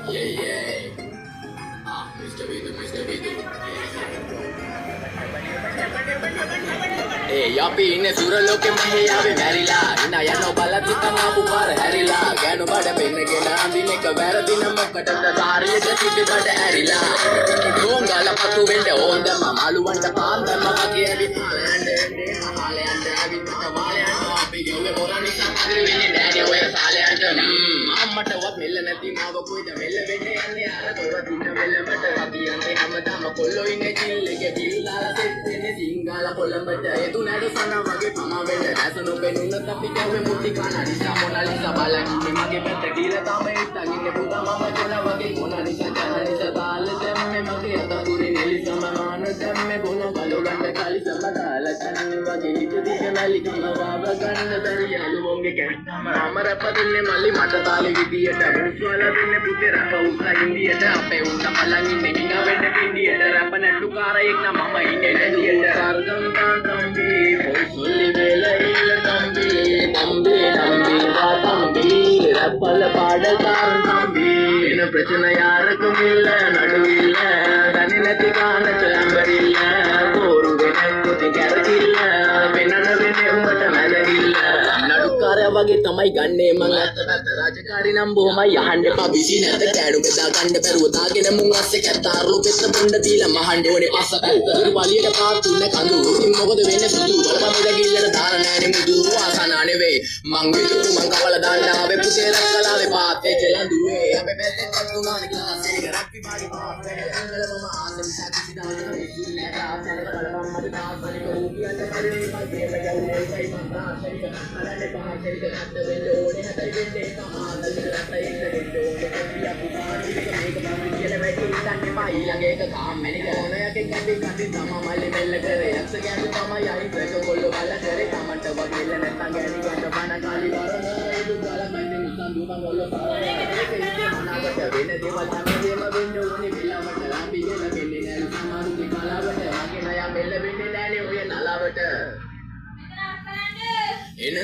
Yeah, yeah. Mr. Vidu, Mr. Vidu. Hey, අපි ඉන්නේ සුර ලෝකෙ මෙහෙ ආවේ මැරිලා. ඉනා යනවා බලත් හිතන් ආපු පාර හැරිලා. ගෑනු බඩ පෙන්නගෙන අඳින එක වැරදි නම් මොකටද සාරියට සිටි බඩ ඇරිලා. ගෝංගල පතු වෙන්න ඕන් දැම්ම මාළුවන්ට පාන් දැම්ම වගේ ඇවිත් ආලයන්ට ආලයන්ට ඇවිත් මාලයන්ට අපි ගෙව්වේ මොරණිසා කදිරි වෙන්නේ නෑනේ ඔය සාලයන්ට. අම්මටවත් මෙල්ල නැති මාව කොයිද මෙල්ල වෙන්නේ යන්නේ අර තොර දින මෙල්ලමට අපි යන්නේ හැමදාම කොල්ලෝ ඉන්නේ ජිල්ලෙගේ බිල්ලාලා සෙට් වෙන්නේ සිංගාලා කොළඹට එතු නඩ සන වගේ පම වෙන්න ඇසනු බෙනුනත් අපි කැව්වේ මුටි කනරිසා මොනාලිසා බලන් ඉන්නේ මගේ පැත්ත කියලා තමයි ඉස්සන් ඉන්නේ පුතා මම ජන වගේ මොනාලිසා ජනනිසා තාල දැම්මේ මගේ අතපුරේ නෙලිසම මාන දැම්මේ බොන බලුලන්න කලිසම තාල කන්නේ වගේ හිත දිග මැලිකම වාව ගන්න බැරි යාළුවෝගේ කැත්තම අමරප දෙන්නේ මල්ලි මට තාලේ විදියට මුස්වල දෙන්නේ පුතේ රප උස්සා ඉන්දියට අපේ උන්ට බලන් ඉන්නේ මිනා වෙන්න පින්දියට රප නැටුකාරයෙක් නම් මම ඉන්නේ නැදියට සර්ගම් තම්බි පොයි සොල්ලි වෙලයිල තම්බි තම්බි තම්බි තම්බි රපල පාඩකාර තම්බි එන ප්‍රචන යාරකම ඉල්ල නඩුවිල්ල දන්නේ නැති කානට අඹරිල්ල බෝරු වෙන පුතේ කැරකිල්ල වෙනන වෙන්නේ උඹට මැදගිල්ල නඩුකාරයා වගේ තමයි ගන්නේ මං අත පැත්ත රාජකාරී නම් බොහොමයි අහන්න එපා බිසි නැත කෑඩු බෙදා ගන්න බැරුව දාගෙන මුන් අස්සේ කැත්තාරුළු පෙත්ත බොණ්ඩ දීලා මහන්න ඕනේ පස්ස පැත්ත ඉරුවලියට පාතුන්න කඳු ඉතින් මොකද වෙන්නේ සුදු වලප මෙදගිල්ලට දාලා නෑනේ මුදු ආසනා නෙවෙයි මං විදුරු මං කවල දාන්න ආවේ පුතේ රක්කලාවේ පාතේ චලඳුවේ අපේ පැත්තෙන් කතුනානේ ක්ලාස් එක රැප්පි මාගේ පාතේ අංගල මම ආසම් සැකසි දාගෙන ඉන්නේ නෑ ආසන බලපම් මට තාස්සලික රූපියන්ට කල්ලේ මගේ බගන්නේ සයි මං තාස්සලික අරන්නේ පාසලික නැත්ත වෙන්න ඕනේ හැටයි වෙන්නේ සමාදලික රටේ ඉන්න දෙන්න ඕනේ කොටිය පුතානික මේක මම කියලා වැඩි ඉන්නේ මා ඊළඟ එක කාම්මැනි ඕනයකින් කඩි කඩි තම මල්ලි මෙල්ල කරේ යක්ෂ ගෑනු තමයි අයි ප්‍රක කොල්ල බල කරේ තමන්ට වගේල නැත්තම් ගෑනි ගන්න බන කාලි වරන ඒදු ගල මැන්නේ මුසන් දුමන් ඔල්ල පාරේ ඒක ඉන්නේ මනාවට වෙන දේවල් හැමදේම වෙන්න ඕනේ වෙලාවට ලාම්බි ගල වෙන්නේ නෑ සමහරුගේ කලාවට වගේ නයා මෙල්ල වෙන්නේ නෑනේ ඔය නලාවට එන